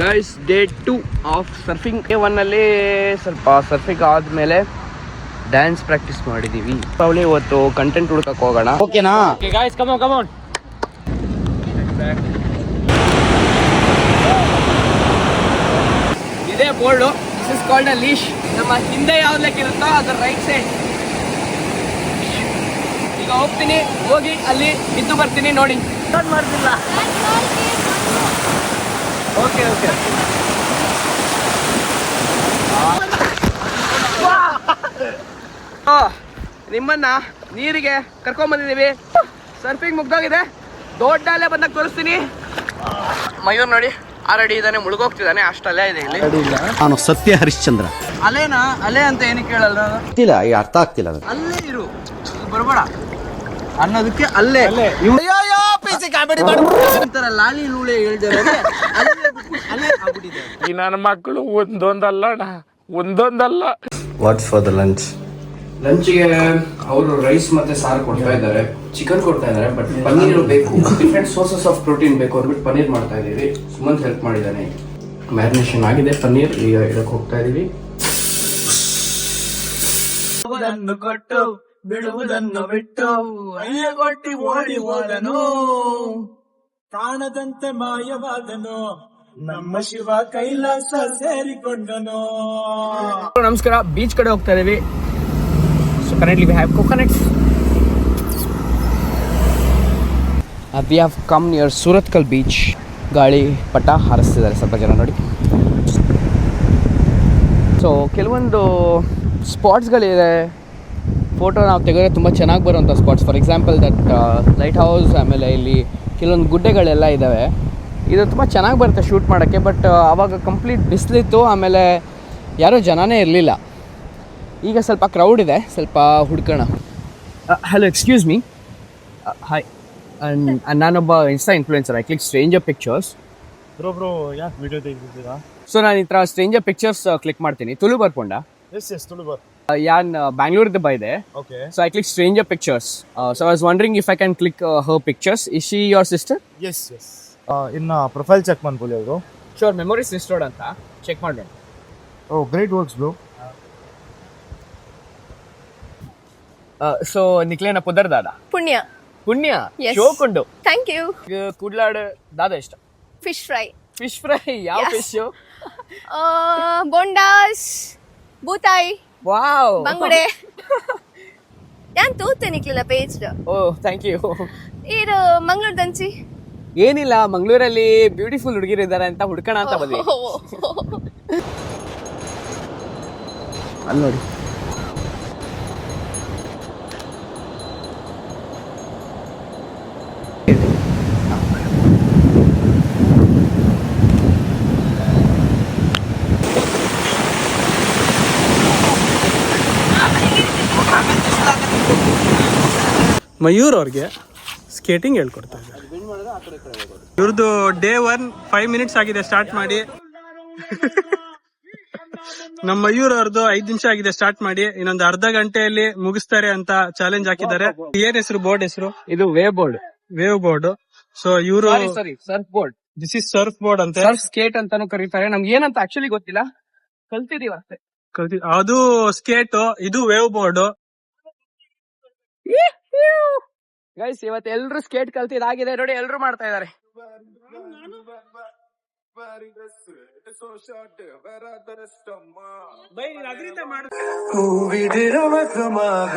Guys, day 2 of surfing. Day 1 ಅಲ್ಲಿ ಸ್ವಲ್ಪ surfing ಆದ್ಮೇಲೆ ಡ್ಯಾನ್ಸ್ ಪ್ರಾಕ್ಟೀಸ್ ಮಾಡಿದೀವಿ. ಅವಳಿ ಇವತ್ತು ಕಂಟೆಂಟ್ ಹುಡುಕಕ್ಕೆ ಹೋಗೋಣ. ಓಕೆನಾ? Okay guys, come on. ಇದೇ board. This is called a leash. ನಮ್ಮ ಹಿಂದೆ ಯಾವ್ದು ಲೆಕ್ಕ ಇರುತ್ತೋ ಅದರ ರೈಟ್ ಸೈಡ್. ಈಗ ಹೋಗ್ತೀನಿ, ಹೋಗಿ ಅಲ್ಲಿ ಬಿದ್ದು ಬರ್ತೀನಿ. ನೋಡಿ, ಮಾಡ್ತಿಲ್ಲ. ಓಕೆ ನಿಮ್ಮನ್ನ ನೀರಿಗೆ ಕರ್ಕೊಂಡ್ ಬಂದಿದ್ದೀವಿ. ಸರ್ಫಿಂಗ್ ಮುಗ್ದೋಗಿದೆ. ದೊಡ್ಡ ಅಲೆ ಬಂದಾಗ ತೋರಿಸ್ತೀನಿ. ಮಯೂರ್ ನೋಡಿ, ಆಲ್ರೆಡಿ ಇದ್ದಾನೆ, ಮುಳುಗೋಗ್ತಿದ್ದಾನೆ. ಅಷ್ಟಲ್ಲೇ ಇದೆ ಇಲ್ಲಿ. ನಾನು ಸತ್ಯ ಹರಿಶ್ಚಂದ್ರ. ಅಲೆನಾ? ಅಲೆ ಅಂತ ಏನಕ್ಕೆ ಕೇಳಲ್ಲ? ಗೊತ್ತಿಲ್ಲ, ಅರ್ಥ ಆಗ್ತಿಲ್ಲ. ಅಲ್ಲೇ ಇರು, ಬರ್ಬೇಡ ಅನ್ನೋದಕ್ಕೆ ಅಲ್ಲೇ. ಲಾಲಿ ಲೂಳೆ ಹೇಳ್ತಾರೆ. ಈ ನನ್ನ ಮಕ್ಕಳು ಒಂದೊಂದಲ್ಲ. What's for the lunch? ಲಂಚ್ಗೆ ಅವರು ರೈಸ್ ಮತ್ತೆ ಸಾರು ಕೊಡ್ತಾ ಇದ್ದಾರೆ, ಚಿಕನ್ ಕೊಡ್ತಾ ಇದ್ದಾರೆ. ಬಟ್ ಪನ್ನೀರ್ ಬೇಕು, ಡಿಫ್ರೆಂಟ್ ಸೋರ್ಸಸ್ ಆಫ್ ಪ್ರೋಟೀನ್ ಬೇಕು ಅಂದ್ಬಿಟ್ಟು ಪನ್ನೀರ್ ಮಾಡ್ತಾ ಇದೀವಿ. ಸುಮಂತ್ ಹೆಲ್ಪ್ ಮಾಡಿದ್ದಾನೆ. ಮ್ಯಾರಿನೇಷನ್ ಆಗಿದೆ ಪನ್ನೀರ್, ಈಗ ಇಡಕ್ ಹೋಗ್ತಾ ಇದೀವಿ. ಕೊಟ್ಟು ಬಿಡುವುದನ್ನು ಬಿಟ್ಟು ಕೊಟ್ಟಿ ಓಡಿ ಹೋದನು, ಕಾಣದಂತೆ ಮಾಯವಾದನು, ನಮ್ಮ ಶಿವ ಕೈಲಾಸ ಸೇರಿಕೊಂಡನು. ನಮಸ್ಕಾರ, ಬೀಚ್ ಕಡೆ ಹೋಗ್ತಾ ಇದೀವಿ. So currently we have coconuts. We have come near Surathkal beach. ಗಾಳಿ ಪಟ ಹಾರಿಸ್ತಿದ್ದಾರೆ ಸ್ವಲ್ಪ ಜನ ನೋಡಿ. ಸೊ ಕೆಲವೊಂದು ಸ್ಪಾಟ್ಸ್ಗಳಿದೆ, ಫೋಟೋ ನಾವು ತೆಗೆದ್ರೆ ತುಂಬ ಚೆನ್ನಾಗಿ ಬರುವಂಥ spots. For example that light house, ಆಮೇಲೆ ಇಲ್ಲಿ ಕೆಲವೊಂದು ಗುಡ್ಡೆಗಳೆಲ್ಲ ಇದ್ದಾವೆ. ಇದು ತುಂಬ ಚೆನ್ನಾಗಿ ಬರುತ್ತೆ ಶೂಟ್ ಮಾಡೋಕ್ಕೆ. ಬಟ್ ಆವಾಗ ಕಂಪ್ಲೀಟ್ ಬಿಸಿಲಿತ್ತು, ಆಮೇಲೆ ಯಾರೂ ಜನನೇ ಇರಲಿಲ್ಲ. ಈಗ ಸ್ವಲ್ಪ ಕ್ರೌಡ್ ಇದೆ, ಸ್ವಲ್ಪ ಹುಡ್ಕೋಣ. Hello, excuse me. ಹಾಯ್, ನಾನೊಬ್ಬ insta influencer. I click stranger pictures. Bro ಯಾಕೆ ವಿಡಿಯೋ ತೆಗೆದಿದ್ದೀರಾ? ಸೊ ನಾನು ಈ ಥರ ಸ್ಟ್ರೇಂಜರ್ ಪಿಕ್ಚರ್ಸ್ ಕ್ಲಿಕ್ ಮಾಡ್ತೀನಿ. ತುಳು ಬರ್ಕೊಂಡ ಎಸ್ ತುಳುಬರ್. ಯಾನ್ ಬ್ಯಾಂಗ್ಳೂರ್ದು ಇದೆ. Okay, so I click stranger pictures. So I was wondering if I can click her pictures. Is she your sister? Yes ಇನ್ನು ಪ್ರೊಫೈಲ್ ಚೆಕ್ ಮಾಡ್ಕೊಳ್ಳಿ ಅವರು. ಶೋರ್, ಮೆಮೊರೀಸ್ ರಿಸ್ಟೋರ್ಡ್ ಅಂತ ಚೆಕ್ ಮಾಡೋಣ. Oh great works bro. So ನಿಕ್ಲೇನ ಪುದರ್ ದಾದ ಪುಣ್ಯ Yes. ಶೋಕೊಂಡು ಥ್ಯಾಂಕ್ ಯು. ಕುಡ್ಲಾಡ್ ದಾದ ಇಷ್ಟ. Fish fry. Fish fry? ಯಾವ Yes. ಫಿಶ್? ಬೊಂಡಾಸ್, ಬೂತಾಯಿ, ವಾವ್, ಬಂಗುಡೆ. ನಾನು ತೋರ್ತೇನಿಕ್ಲಿಲ್ಲ ಪೇಜ್. Oh thank you. ಇದು ಮಂಗಳೂರು ದಂಚಿ. ಏನಿಲ್ಲ, ಮಂಗಳೂರಲ್ಲಿ ಬ್ಯೂಟಿಫುಲ್ ಹುಡುಗಿರಿದ್ದಾರೆ ಅಂತ ಹುಡ್ಕೋಣ ಅಂತ ಬಂದ್ವಿ. ಅಲ್ಲಿ ನೋಡಿ, ಮಯೂರ್ ಅವ್ರಿಗೆ ಸ್ಕೇಟಿಂಗ್ ಹೇಳ್ಕೊಡ್ತಾ ಇದ್ದಾರೆ. ಇವ್ರದ್ದು ಡೇ 1 5 ಮಿನಿಟ್ಸ್ ಆಗಿದೆ ಸ್ಟಾರ್ಟ್ ಮಾಡಿ. ನಮ್ಮ ಮಯೂರ್ ಅವ್ರದ್ದು 5 ನಿಮಿಷ ಆಗಿದೆ ಸ್ಟಾರ್ಟ್ ಮಾಡಿ. ಇನ್ನೊಂದು ಅರ್ಧ ಗಂಟೆಯಲ್ಲಿ ಮುಗಿಸ್ತಾರೆ ಅಂತ ಚಾಲೆಂಜ್ ಹಾಕಿದ್ದಾರೆ. ಏನ್ ಹೆಸರು ಬೋರ್ಡ್ ಹೆಸರು? ಇದು ವೇವ್ ಬೋರ್ಡ್. ಸೊ ಇವರು Surf board. This is Surf board ಅಂತ, ಸರ್ಫ್ ಸ್ಕೇಟ್ ಅಂತಾನು ಕರೀತಾರೆ. ನಮ್ಗೆ ಏನಂತ ಆಕ್ಚುಲಿ ಗೊತ್ತಿಲ್ಲ, ಕಲ್ತಿದೀವಿ ಅಷ್ಟೇ. ಅದು ಸ್ಕೇಟ್, ಇದು ವೇವ್ ಬೋರ್ಡ್. ಗೈಸ್, ಇವತ್ತು ಎಲ್ರು ಸ್ಕೇಟ್ ಕಲ್ತಿದಾಗಿದೆ ನೋಡಿ, ಎಲ್ರು ಮಾಡ್ತಾ ಇದಾರೆ. ಹೂವಿದಿರವ ಕ್ರಮಾಗ